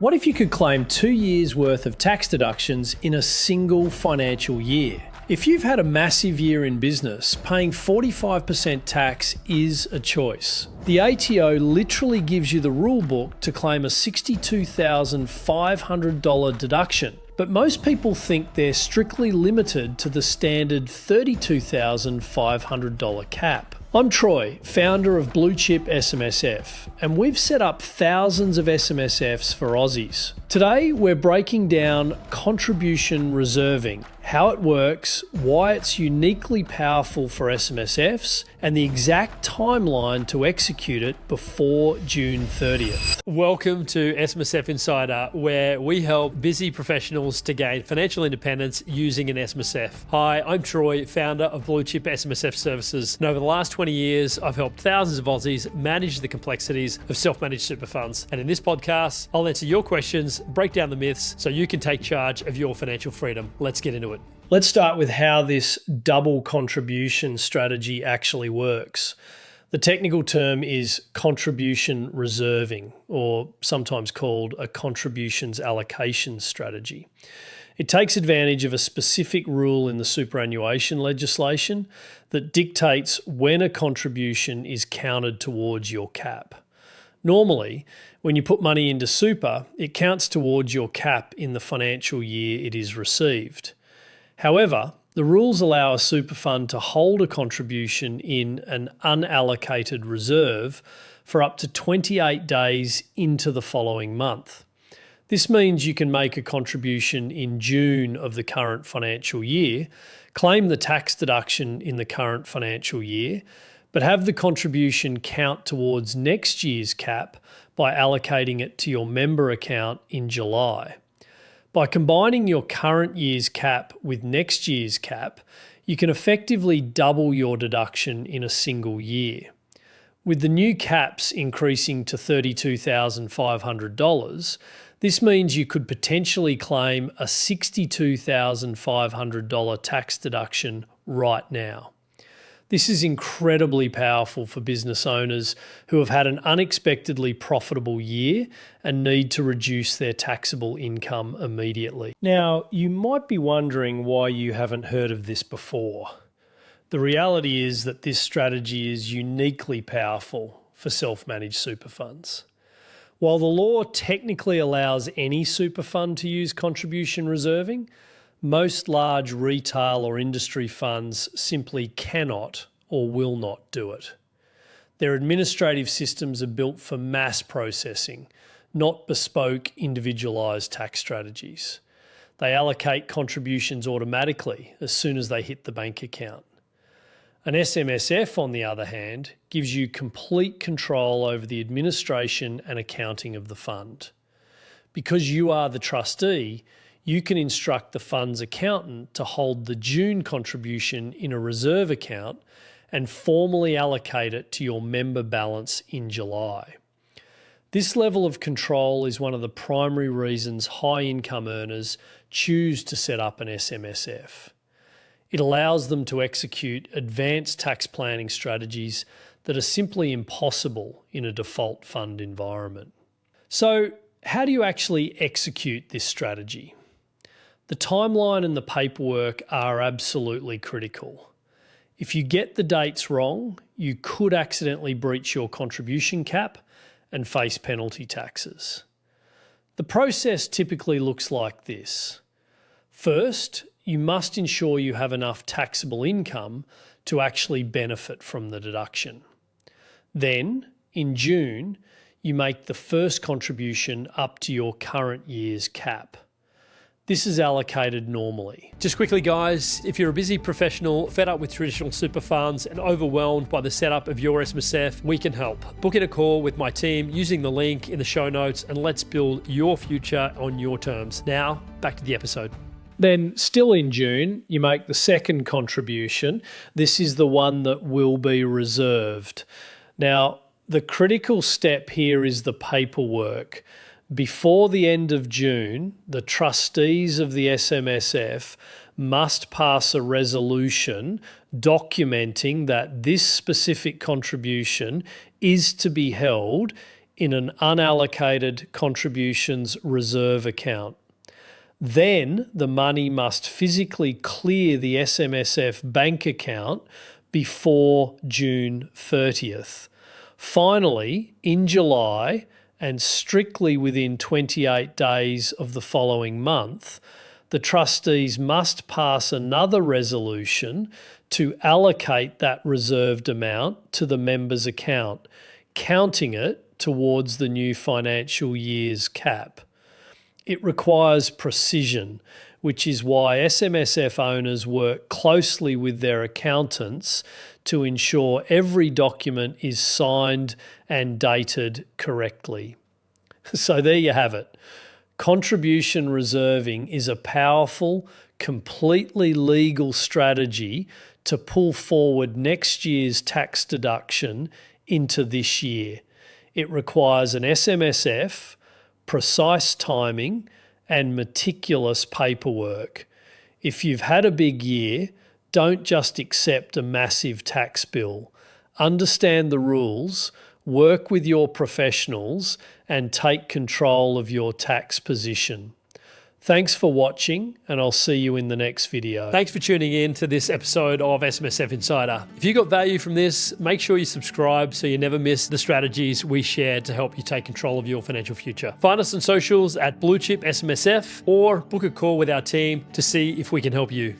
What if you could claim 2 years' worth of tax deductions in a single financial year? If you've had a massive year in business, paying 45% tax is a choice. The ATO literally gives you the rule book to claim a $62,500 deduction. But most people think they're strictly limited to the standard $32,500 cap. I'm Troy, founder of Blue Chip SMSF, and we've set up thousands of SMSFs for Aussies. Today, we're breaking down contribution reserving, how it works, why it's uniquely powerful for SMSFs, and the exact timeline to execute it before June 30th. Welcome to SMSF Insider, where we help busy professionals to gain financial independence using an SMSF. Hi, I'm Troy, founder of Blue Chip SMSF Services, and over the last 20 years, I've helped thousands of Aussies manage the complexities of self-managed super funds. And in this podcast, I'll answer your questions, break down the myths, so you can take charge of your financial freedom. Let's get into it. Let's start with how this double contribution strategy actually works. The technical term is contribution reserving, or sometimes called a contributions allocation strategy. It takes advantage of a specific rule in the superannuation legislation that dictates when a contribution is counted towards your cap. Normally, when you put money into super, it counts towards your cap in the financial year it is received. However, the rules allow a super fund to hold a contribution in an unallocated reserve for up to 28 days into the following month. This means you can make a contribution in June of the current financial year, claim the tax deduction in the current financial year, but have the contribution count towards next year's cap by allocating it to your member account in July. By combining your current year's cap with next year's cap, you can effectively double your deduction in a single year. With the new caps increasing to $32,500, this means you could potentially claim a $62,500 tax deduction right now. This is incredibly powerful for business owners who have had an unexpectedly profitable year and need to reduce their taxable income immediately. Now, you might be wondering why you haven't heard of this before. The reality is that this strategy is uniquely powerful for self-managed super funds. While the law technically allows any super fund to use contribution reserving, most large retail or industry funds simply cannot or will not do it. Their administrative systems are built for mass processing, not bespoke individualised tax strategies. They allocate contributions automatically as soon as they hit the bank account. An SMSF, on the other hand, gives you complete control over the administration and accounting of the fund. Because you are the trustee, you can instruct the fund's accountant to hold the June contribution in a reserve account and formally allocate it to your member balance in July. This level of control is one of the primary reasons high-income earners choose to set up an SMSF. It allows them to execute advanced tax planning strategies that are simply impossible in a default fund environment. So, how do you actually execute this strategy? The timeline and the paperwork are absolutely critical. If you get the dates wrong, you could accidentally breach your contribution cap and face penalty taxes. The process typically looks like this. First, you must ensure you have enough taxable income to actually benefit from the deduction. Then, in June, you make the first contribution up to your current year's cap. This is allocated normally. Just quickly, guys, if you're a busy professional, fed up with traditional super funds and overwhelmed by the setup of your SMSF, we can help. Book in a call with my team using the link in the show notes, and let's build your future on your terms. Now, back to the episode. Then, still in June, you make the second contribution. This is the one that will be reserved. Now, the critical step here is the paperwork. Before the end of June, the trustees of the SMSF must pass a resolution documenting that this specific contribution is to be held in an unallocated contributions reserve account. Then the money must physically clear the SMSF bank account before June 30th. Finally, in July, and strictly within 28 days of the following month, the trustees must pass another resolution to allocate that reserved amount to the member's account, counting it towards the new financial year's cap. It requires precision, which is why SMSF owners work closely with their accountants to ensure every document is signed and dated correctly. So there you have it. Contribution reserving is a powerful, completely legal strategy to pull forward next year's tax deduction into this year. It requires an SMSF, precise timing, and meticulous paperwork. If you've had a big year, don't just accept a massive tax bill. Understand the rules, work with your professionals, and take control of your tax position. Thanks for watching, and I'll see you in the next video. Thanks for tuning in to this episode of SMSF Insider. If you got value from this, make sure you subscribe so you never miss the strategies we share to help you take control of your financial future. Find us on socials at Blue Chip SMSF or book a call with our team to see if we can help you.